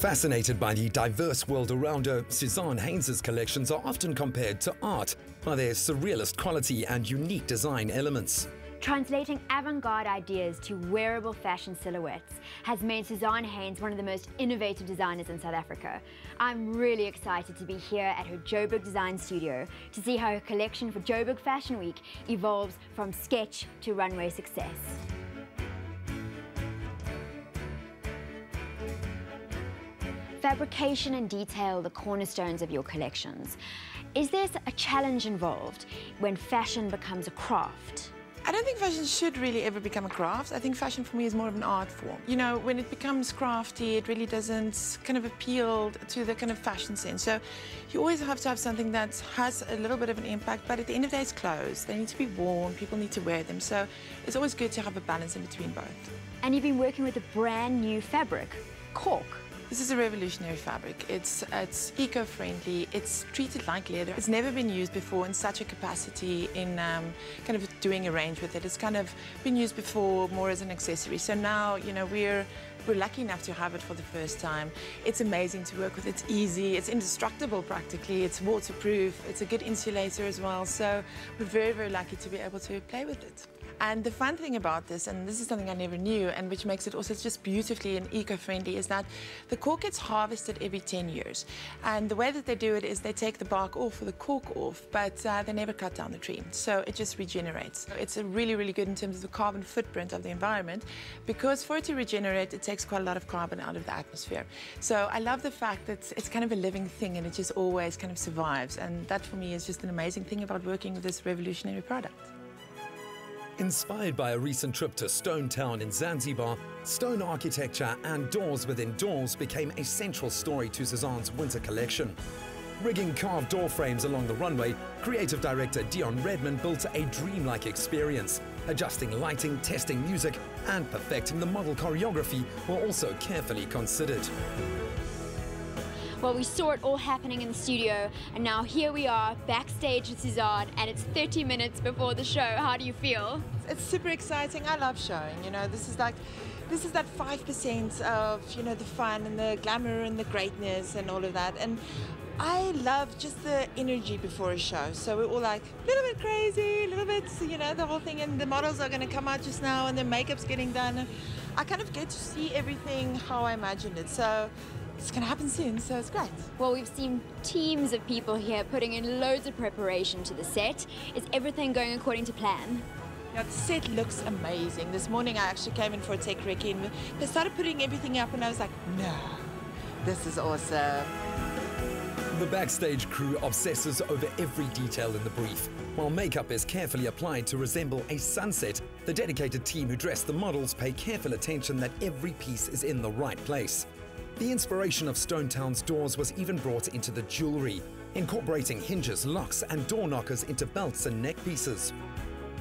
Fascinated by the diverse world around her, Suzaan Heyns' collections are often compared to art by their surrealist quality and unique design elements. Translating avant-garde ideas to wearable fashion silhouettes has made Suzaan Heyns one of the most innovative designers in South Africa. I'm really excited to be here at her Joburg design studio to see how her collection for Joburg Fashion Week evolves from sketch to runway success. Fabrication and detail, the cornerstones of your collections. Is there a challenge involved when fashion becomes a craft? I don't think fashion should really ever become a craft. I think fashion for me is more of an art form. You know, when it becomes crafty, it really doesn't kind of appeal to the kind of fashion sense. So you always have to have something that has a little bit of an impact, but at the end of the day, it's clothes. They need to be worn, people need to wear them. So it's always good to have a balance in between both. And you've been working with a brand new fabric, cork. This is a revolutionary fabric. It's eco-friendly, it's treated like leather. It's never been used before in such a capacity in kind of doing a range with it. It's kind of been used before more as an accessory. So now, you know, we're lucky enough to have it for the first time. It's amazing to work with, it's easy, it's indestructible practically, it's waterproof, it's a good insulator as well. So we're very, very lucky to be able to play with it. And the fun thing about this, and this is something I never knew, and which makes it also just beautifully and eco-friendly, is that the cork gets harvested every 10 years. And the way that they do it is they take the bark off or the cork off, but they never cut down the tree. So it just regenerates. It's really, really good in terms of the carbon footprint of the environment, because for it to regenerate, it takes quite a lot of carbon out of the atmosphere. So I love the fact that it's kind of a living thing and it just always kind of survives. And that for me is just an amazing thing about working with this revolutionary product. Inspired by a recent trip to Stone Town in Zanzibar, stone architecture and doors within doors became a central story to Suzaan's winter collection. Rigging carved door frames along the runway, creative director Dion Redmond built a dreamlike experience. Adjusting lighting, testing music, and perfecting the model choreography were also carefully considered. Well, we saw it all happening in the studio, and now here we are backstage with Suzaan, and it's 30 minutes before the show. How do you feel? It's super exciting. I love showing. You know, this is that 5% of, you know, the fun and the glamour and the greatness and all of that. And I love just the energy before a show. So we're all like a little bit crazy, a little bit, you know, the whole thing. And the models are going to come out just now, and their makeup's getting done. And I kind of get to see everything how I imagined it. So it's going to happen soon, so it's great. Well, we've seen teams of people here putting in loads of preparation to the set. Is everything going according to plan? Yeah, the set looks amazing. This morning I actually came in for a tech recce and they started putting everything up and I was like, no, this is awesome. The backstage crew obsesses over every detail in the brief. While makeup is carefully applied to resemble a sunset, the dedicated team who dress the models pay careful attention that every piece is in the right place. The inspiration of Stone Town's doors was even brought into the jewelry, incorporating hinges, locks, and door knockers into belts and neck pieces.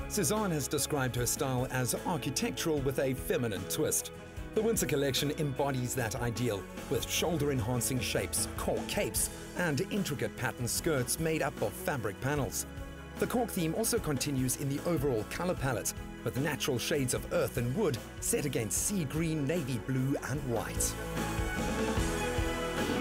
Suzaan has described her style as architectural with a feminine twist. The winter collection embodies that ideal, with shoulder-enhancing shapes, cork capes, and intricate pattern skirts made up of fabric panels. The cork theme also continues in the overall color palette, with natural shades of earth and wood set against sea green, navy blue, and white.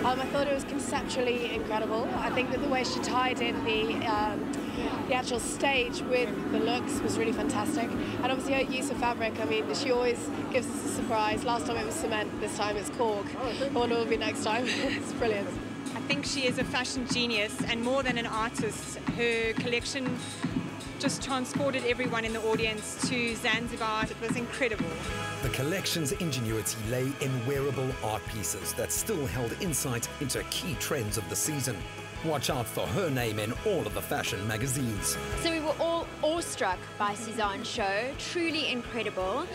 I thought it was conceptually incredible. I think that the way she tied in the actual stage with the looks was really fantastic. And obviously her use of fabric, I mean, she always gives us a surprise. Last time it was cement, this time it's cork. I wonder what it'll be next time. It's brilliant. I think she is a fashion genius, and more than an artist, her collection just transported everyone in the audience to Zanzibar. It was incredible. The collection's ingenuity lay in wearable art pieces that still held insight into key trends of the season. Watch out for her name in all of the fashion magazines. So we were all awestruck by Suzaan's show, truly incredible.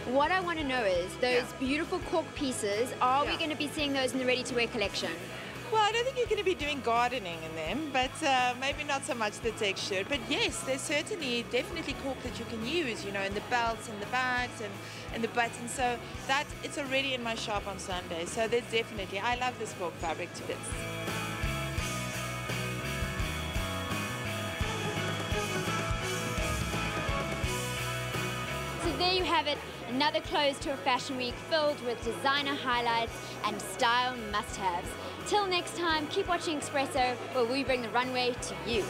What I want to know is, those beautiful cork pieces, are we going to be seeing those in the ready-to-wear collection? Well, I don't think you're going to be doing gardening in them, but maybe not so much the texture. But yes, there's certainly definitely cork that you can use, you know, in the belts and the bags and the buttons. So that, it's already in my shop on Sunday. So there's definitely, I love this cork fabric to bits. So there you have it, Another close to a fashion week filled with designer highlights and style must-haves. Till next time, keep watching Expresso, where we bring the runway to you.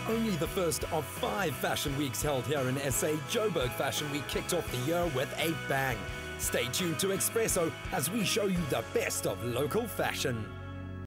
Only the first of 5 fashion weeks held here in SA, Joburg Fashion Week kicked off the year with a bang. Stay tuned to Expresso as we show you the best of local fashion.